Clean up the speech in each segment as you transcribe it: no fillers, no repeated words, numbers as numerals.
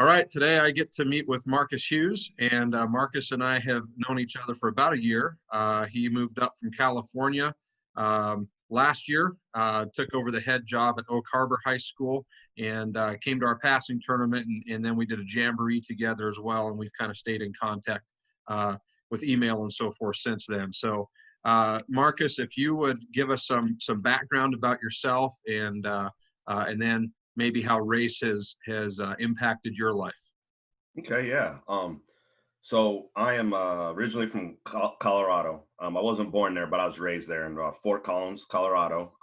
All right, today I get to meet with Marcus Hughes, and Marcus and I have known each other for about a year. He moved up from California last year, took over the head job at Oak Harbor High School, and came to our passing tournament, and then we did a jamboree together as well, and we've kind of stayed in contact with email and so forth since then. So, Marcus, if you would give us some background about yourself, and then maybe how race has impacted your life. Okay, yeah. So I am originally from Colorado. I wasn't born there, but I was raised there in Fort Collins, Colorado.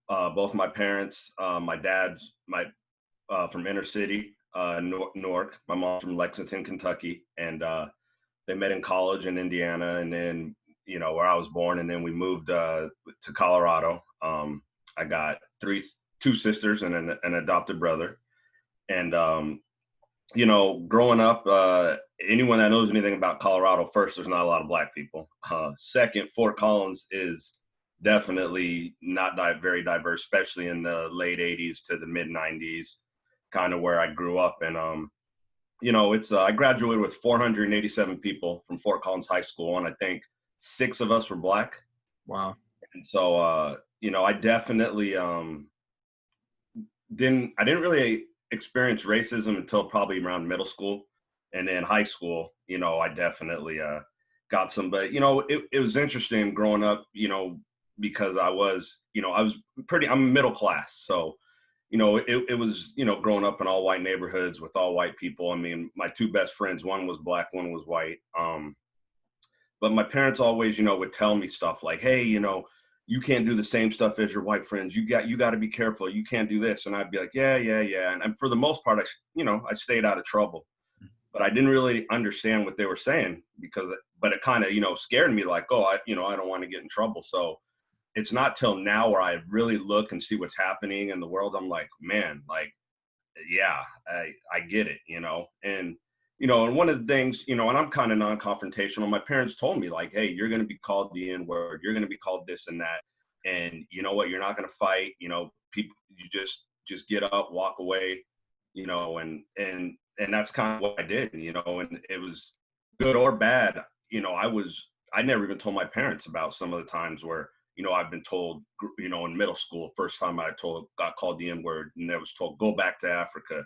Both my parents, my dad's from inner city, Newark. My mom's from Lexington, Kentucky, and they met in college in Indiana, and then where I was born, and then we moved to Colorado. I got two sisters and an adopted brother, and growing up, anyone that knows anything about Colorado, first, there's not a lot of Black people. Second, Fort Collins is definitely not very diverse, especially in the late 80s to the mid 90s, kind of where I grew up. And, I graduated with 487 people from Fort Collins High School, and I think 6 of us were Black. Wow. And so, I definitely didn't really experience racism until probably around middle school, and then high school. I definitely got some, but it was interesting growing up, because I'm middle class, so it was growing up in all white neighborhoods with all white people. I mean, my 2 best friends, one was Black, one was white. But my parents always would tell me stuff like, hey, you can't do the same stuff as your white friends. You got to be careful. You can't do this. And I'd be like, yeah. And for the most part, I stayed out of trouble, but I didn't really understand what they were saying but it kind of, scared me like, oh, I don't want to get in trouble. So it's not till now where I really look and see what's happening in the world. I'm like, man, like, yeah, I get it, and, and one of the things, and I'm kind of non-confrontational. My parents told me like, hey, you're going to be called the N-word. You're going to be called this and that. And you know what? You're not going to fight, people, you just get up, walk away, and that's kind of what I did, and it was good or bad. I never even told my parents about some of the times where, I've been told, in middle school, first time got called the N-word, and I was told, go back to Africa.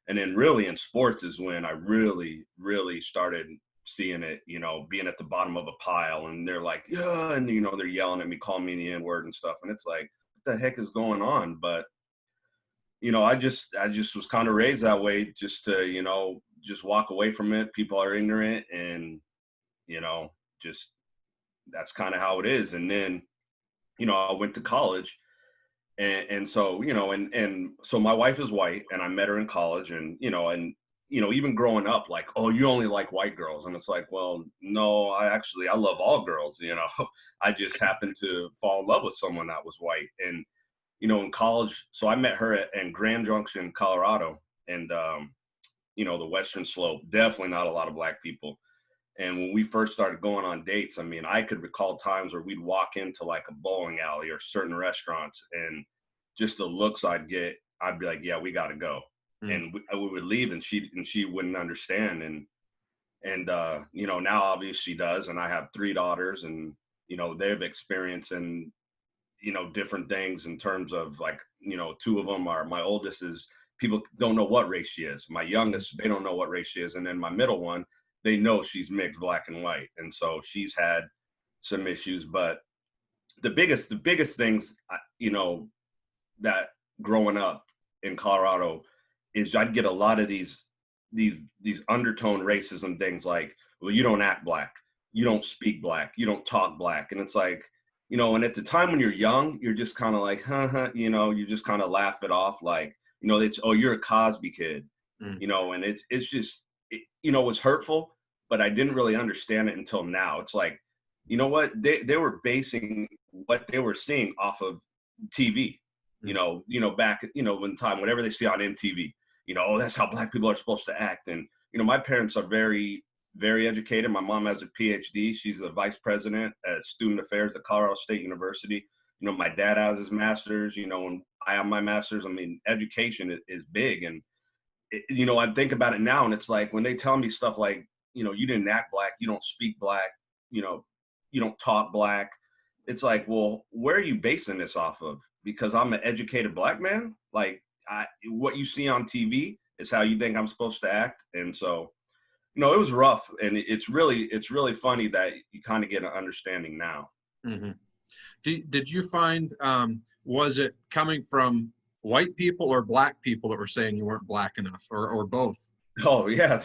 And then really in sports is when I really, really started seeing it, being at the bottom of a pile, and they're like, yeah, and, they're yelling at me, calling me the N-word and stuff. And it's like, what the heck is going on? But, I just was kind of raised that way, just to, just walk away from it. People are ignorant, and, just that's kind of how it is. And then, I went to college. And so, and so my wife is white, and I met her in college, and, even growing up, like, oh, you only like white girls. And it's like, well, no, I love all girls, I just happened to fall in love with someone that was white. And, in college, so I met her in Grand Junction, Colorado, and, the Western Slope, definitely not a lot of Black people. And when we first started going on dates, I mean, I could recall times where we'd walk into like a bowling alley or certain restaurants, and just the looks I'd get, I'd be like, yeah, we got to go. And we would leave, and she wouldn't understand. And now obviously she does. And I have 3 daughters, and, they've experienced and, different things in terms of like, 2 of them my oldest is, people don't know what race she is. My youngest, they don't know what race she is. And then my middle one, they know she's mixed Black and white. And so she's had some issues, but the biggest things, that growing up in Colorado is I'd get a lot of these undertone racism things like, well, you don't act Black, you don't speak Black, you don't talk Black. And it's like, and at the time when you're young, you're just kind of like, you just kind of laugh it off. Like, it's, oh, you're a Cosby kid, and it's just, it was hurtful, but I didn't really understand it until now. It's like, you know what? They were basing what they were seeing off of TV, back, when time, whenever they see on MTV, oh, that's how Black people are supposed to act. And, my parents are very, very educated. My mom has a PhD. She's the vice president at student affairs at Colorado State University. My dad has his master's, and I have my master's. I mean, education is big. And you know, I think about it now, and it's like when they tell me stuff like, you know, you didn't act black, you don't speak black, you know, you don't talk black. It's like, well, where are you basing this off of? Because I'm an educated black man. Like, what you see on TV is how you think I'm supposed to act. And so, you know, it was rough, and it's really funny that you kind of get an understanding now. Mm-hmm. Did you find, was it coming from white people or black people that were saying you weren't black enough, or both? Oh yeah,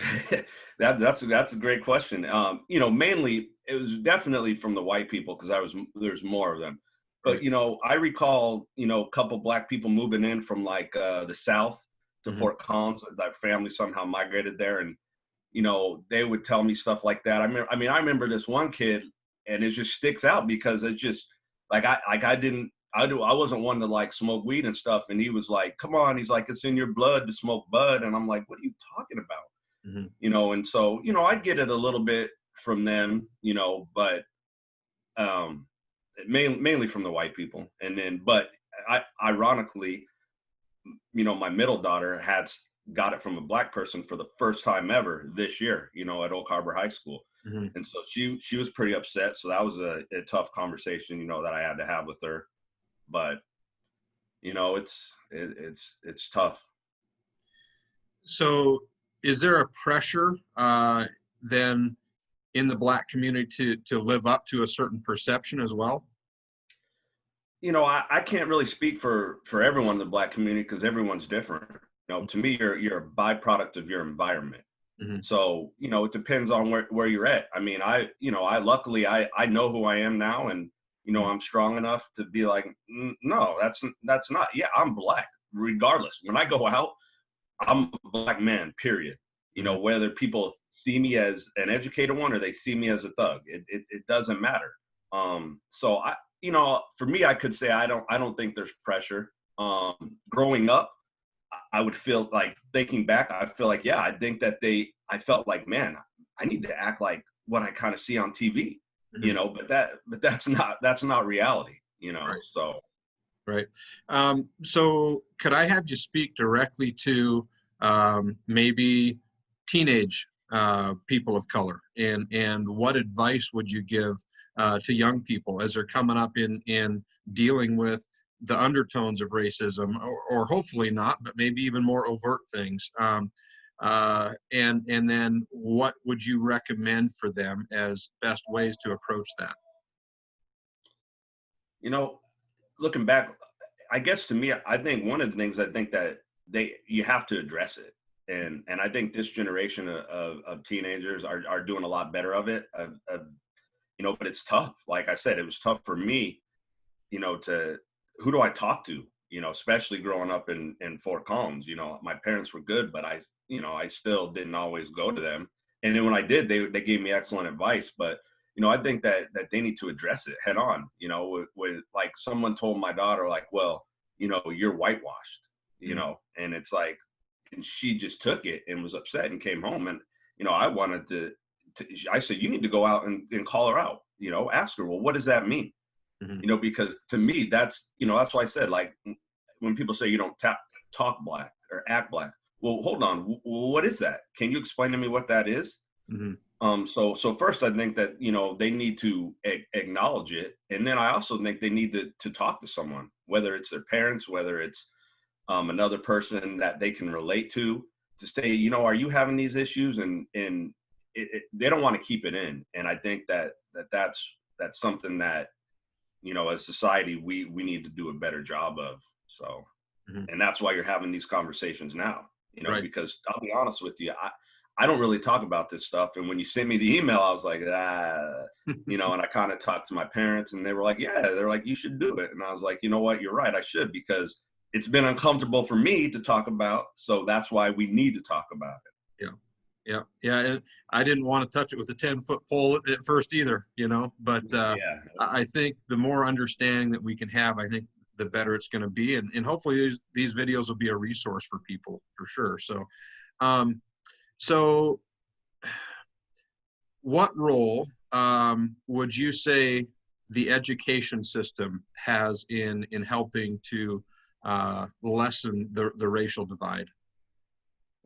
that's a great question. You know, mainly it was definitely from the white people because there's more of them. But Right. you know, I recall, you know, a couple black people moving in from like the South to Mm-hmm. Fort Collins. That family somehow migrated there, and you know, they would tell me stuff like that. I remember this one kid, and it just sticks out because it's just like I wasn't one to like smoke weed and stuff. And he was like, come on, he's like, it's in your blood to smoke bud. And I'm like, what are you talking about? Mm-hmm. You know, and so, you know, I get it a little bit from them, you know, but um mainly from the white people. And then, but ironically, you know, my middle daughter got it from a black person for the first time ever this year, you know, at Oak Harbor High School. Mm-hmm. And so she was pretty upset. So that was a tough conversation, you know, that I had to have with her. But you know, it's tough. So is there a pressure then in the black community to live up to a certain perception as well? You know, I can't really speak for everyone in the black community because everyone's different. You know, to me, you're a byproduct of your environment. Mm-hmm. So, you know, it depends on where you're at. I mean, you know, luckily I know who I am now, and you know, I'm strong enough to be like, no, that's not. Yeah, I'm black, regardless. When I go out, I'm a black man, period. You Mm-hmm. know, whether people see me as an educated one or they see me as a thug, it doesn't matter. So you know, for me, I could say I don't think there's pressure. Growing up, I would feel like, thinking back, I feel like, yeah, I think that I felt like, man, I need to act like what I kind of see on TV, Mm-hmm. you know, but that's not reality, you know, Right. so. Right. So could I have you speak directly to maybe teenage people of color, and what advice would you give to young people as they're coming up in dealing with the undertones of racism, or hopefully not, but maybe even more overt things? And then what would you recommend for them as best ways to approach that? You know, looking back, I guess to me, I think one of the things, I think that you have to address it. And I think this generation of teenagers are doing a lot better of it. You know, but it's tough. Like I said, it was tough for me, you know, who do I talk to? You know, especially growing up in Fort Collins. You know, my parents were good, but you know, I still didn't always go to them. And then when I did, they gave me excellent advice. But you know, I think that they need to address it head on. You know, with like someone told my daughter, like, well, you know, you're whitewashed. You Mm-hmm. know, and it's like, and she just took it and was upset and came home. And you know, I wanted I said, you need to go out and call her out. You know, ask her, well, what does that mean? Mm-hmm. You know, because to me, that's, you know, that's why I said, like, when people say you don't talk black or act black, well, hold on, what is that? Can you explain to me what that is? Mm-hmm. So first, I think that, you know, they need to acknowledge it, and then I also think they need to talk to someone, whether it's their parents, whether it's another person that they can relate to say, you know, are you having these issues? And they don't want to keep it in, and I think that's something that, you know, as society, we need to do a better job of. So, Mm-hmm. and that's why you're having these conversations now, you know, Right. because I'll be honest with you, I don't really talk about this stuff. And when you sent me the email, I was like, you know, and I kind of talked to my parents, and they were like, yeah, they're like, you should do it. And I was like, you know what, you're right, I should, because it's been uncomfortable for me to talk about. So that's why we need to talk about it. Yeah. Yeah. Yeah. And I didn't want to touch it with a 10-foot pole at first either, you know, but Yeah. I think the more understanding that we can have, I think the better it's going to be. And hopefully these videos will be a resource for people for sure. So, so what role would you say the education system has in helping to lessen the racial divide?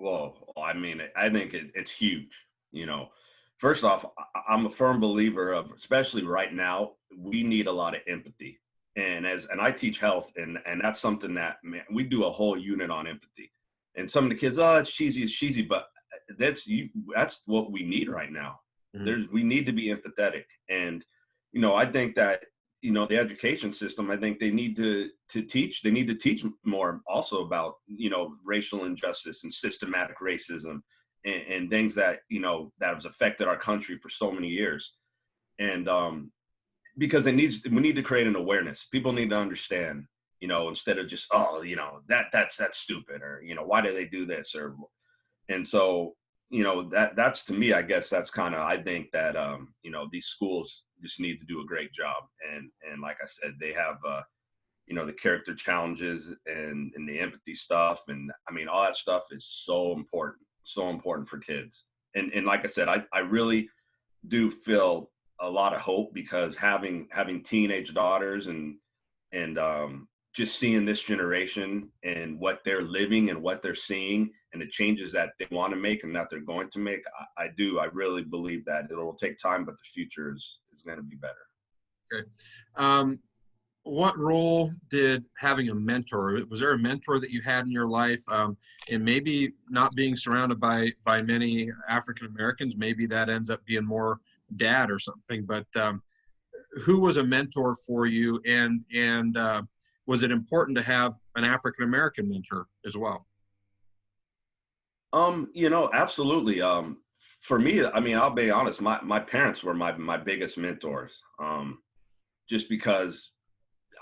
Well, I mean, I think it's huge. You know, first off, I'm a firm believer of, especially right now, we need a lot of empathy. And I teach health, and that's something that, man, we do a whole unit on empathy. And some of the kids, oh, it's cheesy, but that's what we need right now. Mhm. We need to be empathetic. And I think that the education system, I think they need to teach more also about racial injustice and systematic racism, and things that that has affected our country for so many years. And because we need to create an awareness. People need to understand, instead of just, oh, that's stupid, or why do they do this, or and so, that's, to me, I guess that's kind of, I think that, these schools just need to do a great job. And like I said, they have, the character challenges and the empathy stuff. And I mean, all that stuff is so important for kids. And like I said, I really do feel a lot of hope, because having teenage daughters, and just seeing this generation and what they're living and what they're seeing, and the changes that they want to make and that they're going to make, I really believe that it will take time, but the future is going to be better. Okay. What role did having a mentor, was there a mentor that you had in your life? And maybe not being surrounded by many African Americans, maybe that ends up being more dad or something, but who was a mentor for you? And was it important to have an African American mentor as well? Absolutely. For me, I mean, I'll be honest, my parents were my biggest mentors. Just because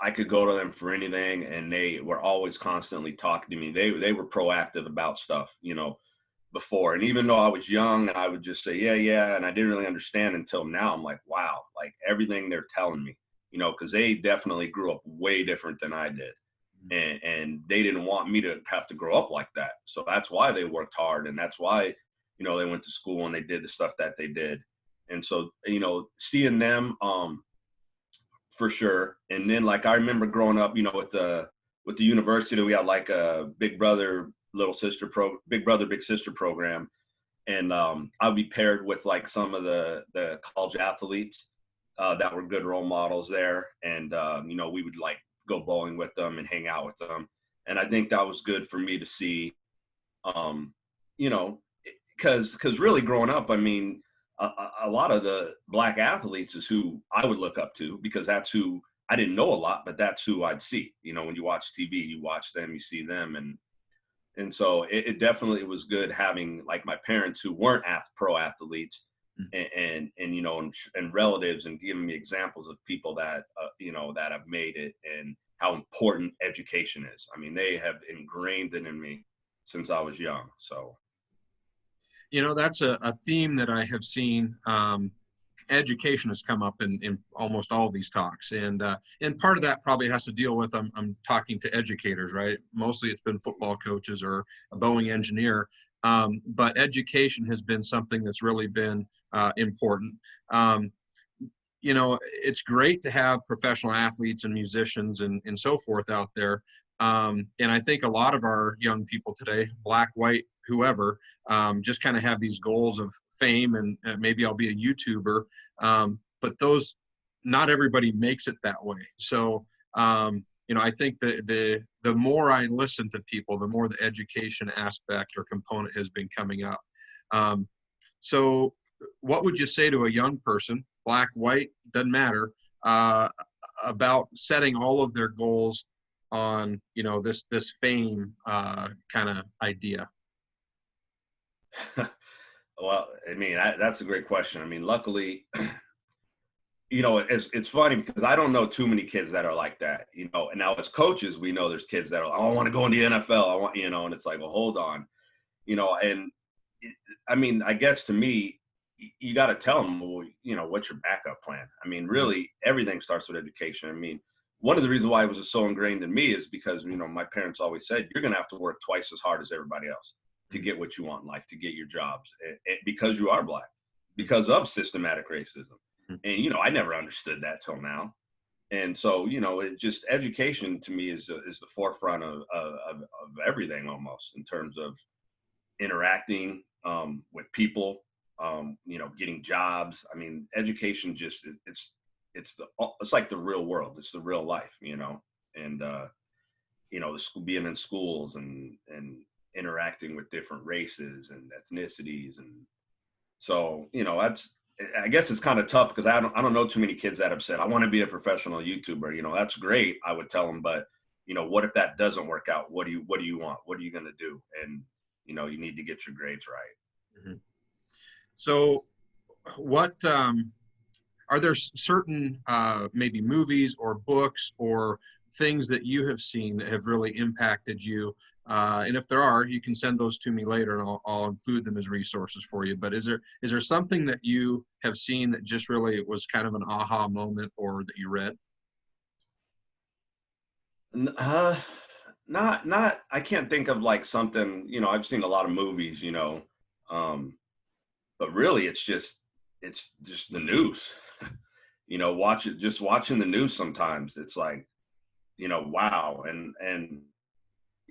I could go to them for anything, and they were always constantly talking to me. They were proactive about stuff, before. And even though I was young, I would just say, yeah, yeah. And I didn't really understand until now. I'm like, wow, like everything they're telling me, because they definitely grew up way different than I did. And they didn't want me to have to grow up like that. So that's why they worked hard. And that's why, they went to school and they did the stuff that they did. And so, seeing them, for sure. And then, like, I remember growing up, with the university, we had like a big brother, big brother, big sister program. And I'd be paired with like some of the college athletes that were good role models there. And, we would like go bowling with them and hang out with them. And I think that was good for me to see, um, you know, because really growing up, I mean, a lot of the black athletes is who I would look up to, because that's who I didn't know a lot, but that's who I'd see. When you watch TV, you watch them, you see them, and so it definitely was good having like my parents who weren't pro athletes, and relatives, and giving me examples of people that that have made it, and how important education is. I mean, they have ingrained it in me since I was young. So That's a theme that I have seen. Education has come up in almost all these talks, and part of that probably has to deal with I'm talking to educators, right? Mostly it's been football coaches or a Boeing engineer, but education has been something that's really been important. It's great to have professional athletes and musicians and so forth out there. And I think a lot of our young people today, black, white, whoever, just kind of have these goals of fame and maybe I'll be a YouTuber. But not everybody makes it that way. So, I think the more I listen to people, the more the education aspect or component has been coming up. So what would you say to a young person, black, white, doesn't matter, about setting all of their goals on, this fame kind of idea? well, I mean, that's a great question. I mean, luckily, it's funny because I don't know too many kids that are like that, and now as coaches, we know there's kids that are, oh, I want to go in the NFL. I want, and it's like, well, hold on, and I mean, I guess to me, you got to tell them, well, what's your backup plan? I mean, really, everything starts with education. I mean, one of the reasons why it was so ingrained in me is because, my parents always said, you're going to have to work twice as hard as everybody else to get what you want in life, to get your jobs, because you are black, because of systematic racism. And, I never understood that till now. And so, it just, education to me is the forefront of everything, almost, in terms of interacting with people, getting jobs. I mean, education just it's like the real world. It's the real life, and the school, being in schools and interacting with different races and ethnicities. And so, I guess it's kind of tough because I don't know too many kids that have said, I want to be a professional YouTuber. That's great, I would tell them, but what if that doesn't work out? What do you want? What are you going to do? And you need to get your grades right. Mm-hmm. So what are there certain maybe movies or books or things that you have seen that have really impacted you? And if there are, you can send those to me later, and I'll include them as resources for you. But is there something that you have seen that just really was kind of an aha moment, or that you read? Not. I can't think of like something. I've seen a lot of movies. But really, it's just the news. Watching the news sometimes, it's like, wow. And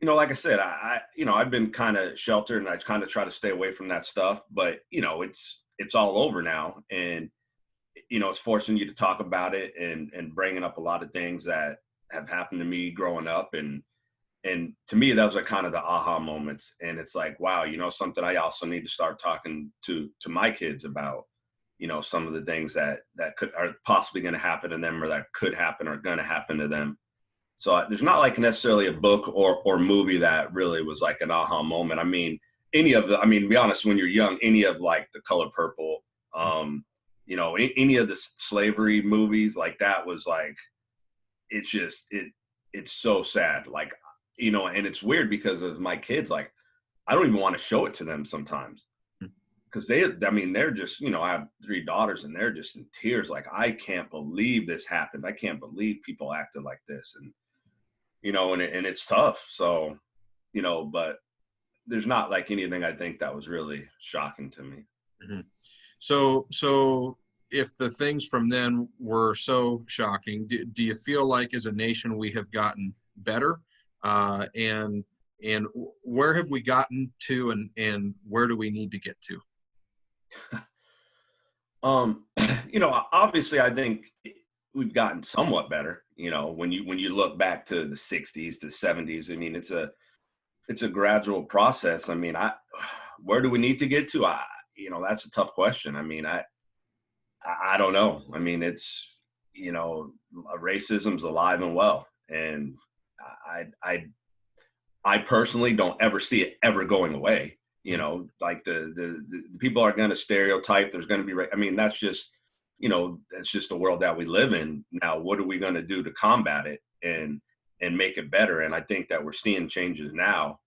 like I said, I've been kind of sheltered, and I kind of try to stay away from that stuff, but it's all over now. And it's forcing you to talk about it and bringing up a lot of things that have happened to me growing up. And to me, those are kind of the aha moments. And it's like, wow, something I also need to start talking to my kids about, some of the things that are possibly going to happen to them, or that could happen or going to happen to them. So there's not like necessarily a book or movie that really was like an aha moment. I mean, to be honest, when you're young, any of like The Color Purple, any of the slavery movies, like that was like, it's so sad. Like, and it's weird because of my kids, like, I don't even want to show it to them sometimes, because they're just, I have 3 daughters, and they're just in tears. Like, I can't believe this happened. I can't believe people acted like this. And, and it's tough. So, but there's not like anything I think that was really shocking to me. Mm-hmm. So if the things from then were so shocking, do you feel like as a nation we have gotten better? And where have we gotten to, and where do we need to get to? Obviously, I think we've gotten somewhat better. When you look back to the 60s, the 70s, I mean, it's a gradual process. I mean, where do we need to get to? That's a tough question. I mean, I don't know. I mean, it's, racism's alive and well, and I personally don't ever see it ever going away. Like the people are going to stereotype. There's going to be, I mean, that's just the world that we live in now. What are we going to do to combat it and make it better? And I think that we're seeing changes now.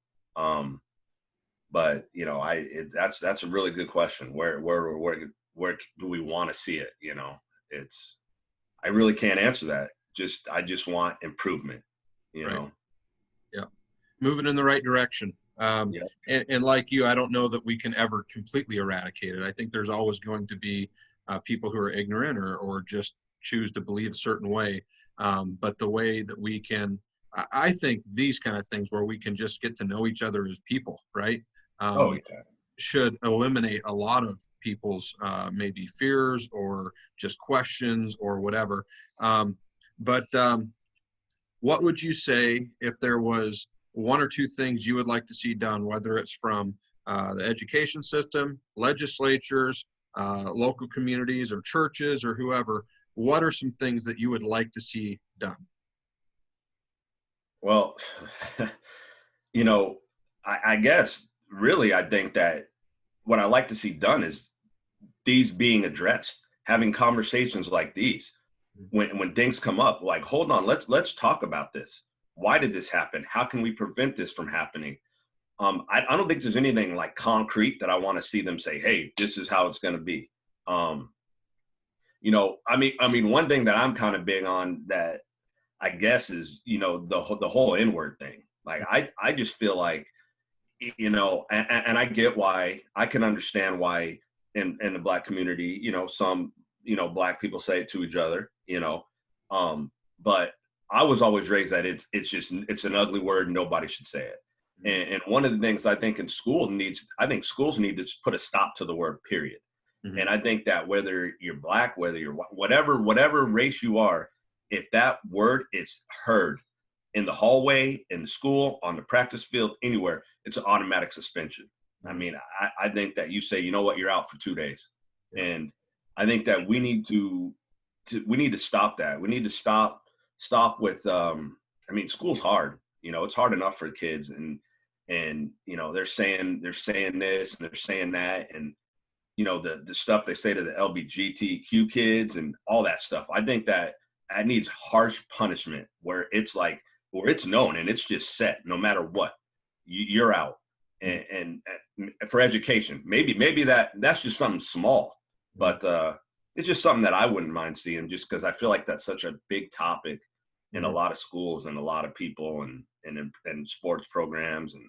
But that's a really good question. Where do we want to see it? I really can't answer that. I just want improvement, Right. Yeah. Moving in the right direction. And like you, I don't know that we can ever completely eradicate it. I think there's always going to be people who are ignorant or just choose to believe a certain way. But the way that we can, I think these kind of things where we can just get to know each other as people, right? Should eliminate a lot of people's maybe fears or just questions or whatever. But what would you say if there was 1 or 2 things you would like to see done, whether it's from the education system, legislatures, local communities, or churches, or whoever? What are some things that you would like to see done? Well, I guess really, I think that what I like to see done is these being addressed, having conversations like these. When things come up, like, hold on, let's talk about this. Why did this happen? How can we prevent this from happening? I don't think there's anything like concrete that I want to see them say, hey, this is how it's going to be. I mean, one thing that I'm kind of big on that I guess is, the whole N-word thing. Like, I just feel like, and I get why, I can understand why in the Black community, some, Black people say it to each other, but I was always raised that it's an ugly word. Nobody should say it. And one of the things I think schools need to put a stop to the word period. Mm-hmm. And I think that whether you're black, whether you're whatever race you are, if that word is heard in the hallway, in the school, on the practice field, anywhere, it's an automatic suspension. Mm-hmm. I mean, I think that you say, you know what, you're out for 2 days. Yeah. And I think that we need to stop that. We need to stop with, I mean, school's hard, it's hard enough for kids, and they're saying this and they're saying that, and the stuff they say to the LGBTQ kids and all that stuff. I think that needs harsh punishment where it's known and it's just set. No matter what, you're out. And for education, maybe that's just something small, but it's just something that I wouldn't mind seeing, just because I feel like that's such a big topic in a lot of schools and a lot of people and sports programs, and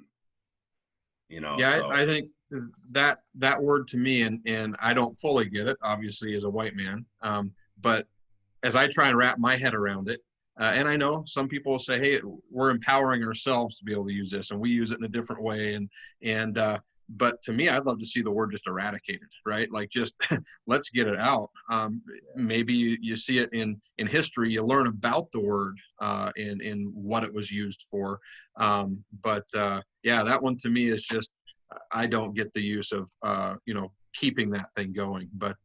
Yeah, so. I think that word to me, and I don't fully get it, obviously, as a white man, but as I try and wrap my head around it, and I know some people will say, hey, we're empowering ourselves to be able to use this, and we use it in a different way, but to me, I'd love to see the word just eradicated, right? Like, just let's get it out. Maybe you see it in history, you learn about the word in what it was used for. But that one to me is just, I don't get the use of, keeping that thing going. But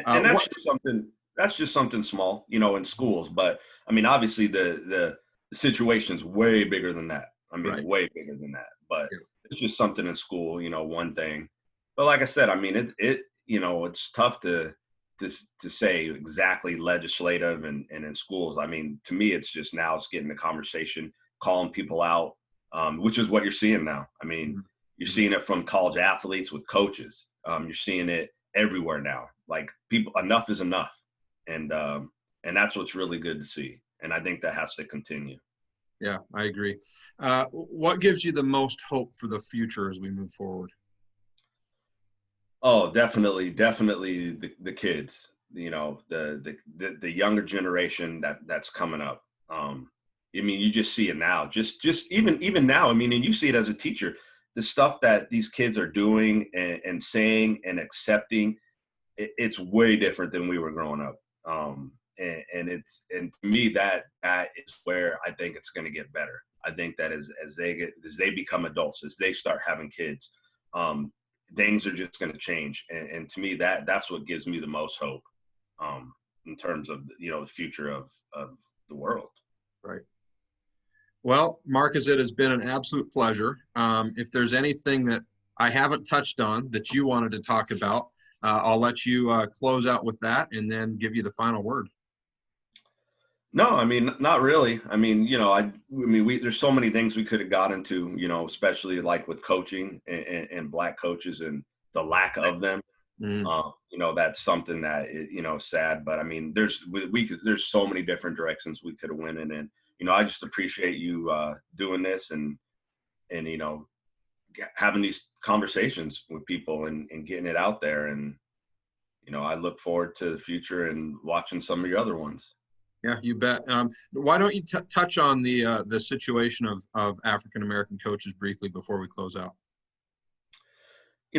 and that's just something small, in schools. But I mean, obviously the situation's way bigger than that. I mean, right. way bigger than that. But Yeah. it's just something in school, one thing. But like I said, I mean, it's tough to say exactly legislative and in schools. I mean, to me, it's getting the conversation, calling people out, which is what you're seeing now. I mean, you're seeing it from college athletes with coaches. You're seeing it everywhere now. Like, people, enough is enough. And that's what's really good to see. And I think that has to continue. Yeah, I agree. What gives you the most hope for the future as we move forward? Oh, definitely the kids, the younger generation that's coming up. I mean, you just see it now, just even now. I mean, and you see it as a teacher, the stuff that these kids are doing and saying and accepting, it's way different than we were growing up. And to me, that is where I think it's going to get better. I think that as they become adults, as they start having kids, things are just going to change. And to me, that's what gives me the most hope, in terms of the future of the world. Right. Well, Marcus, it has been an absolute pleasure. If there's anything that I haven't touched on that you wanted to talk about, I'll let you close out with that and then give you the final word. No, I mean, not really. I mean, there's so many things we could have got into, especially like with coaching and black coaches and the lack of them. That's something that sad. But I mean, there's so many different directions we could have went in, and I just appreciate you doing this and having these conversations with people and getting it out there. And I look forward to the future and watching some of your other ones. Yeah, you bet. Why don't you touch on the situation of African American coaches briefly before we close out?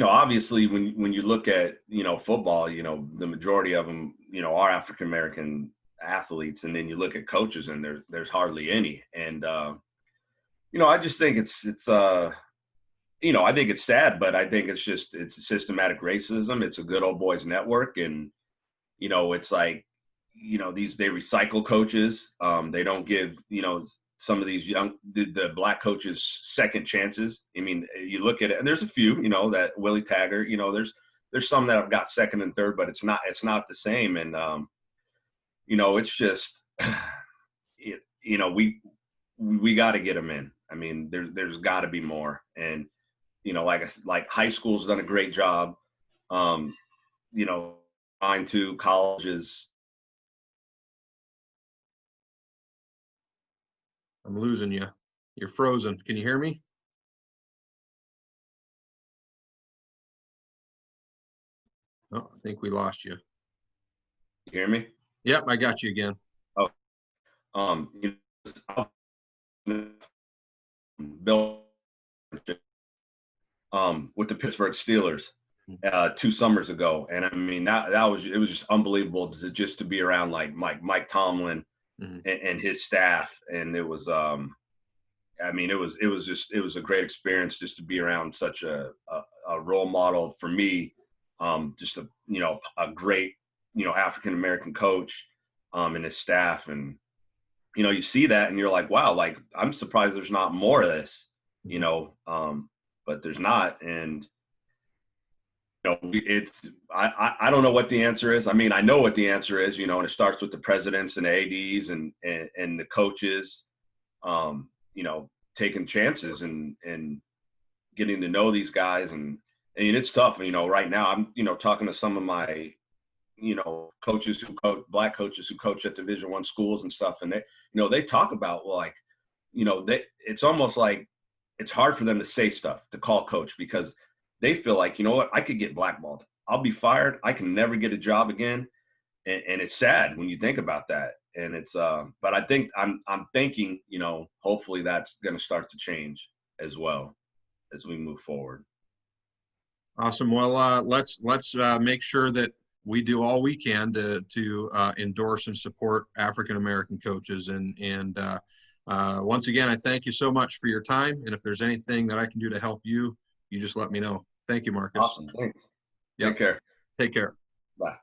Obviously, when you look at football, the majority of them are African American athletes, and then you look at coaches, and there's hardly any. And I just think it's I think it's sad, but I think it's systematic racism. It's a good old boys network, and it's like, they recycle coaches. They don't give, some of these the black coaches second chances. I mean, you look at it, and there's a few, that Willie Taggart, there's some that have got second and third, but it's not the same. And, it's just, we got to get them in. I mean, there's got to be more. And, like high school's done a great job. Trying to colleges. I'm losing you. You're frozen. Can you hear me? Oh, I think we lost you. You hear me? Yep, I got you again. Oh, Bill with the Pittsburgh Steelers 2 summers ago, and I mean it was just unbelievable to be around like Mike Tomlin and his staff, and it was I mean it was a great experience just to be around such a role model for me, just a great African American coach and his staff, and you see that and you're like, wow, like I'm surprised there's not more of this, but there's not. And it's I don't know what the answer is. I mean, I know what the answer is, and it starts with the presidents and the ADs and the coaches, taking chances and getting to know these guys, and it's tough. Right now I'm talking to some of my coaches black coaches who coach at Division I schools and stuff, and they talk about, well, like it's almost like it's hard for them to say stuff, to call coach, because they feel like, what, I could get blackballed. I'll be fired. I can never get a job again. And it's sad when you think about that. And it's, but I think I'm thinking, hopefully that's going to start to change as well as we move forward. Awesome. Well, let's make sure that we do all we can to endorse and support African-American coaches. And once again, I thank you so much for your time. And if there's anything that I can do to help you, you just let me know. Thank you, Marcus. Awesome. Thanks. Yep. Take care. Take care. Bye.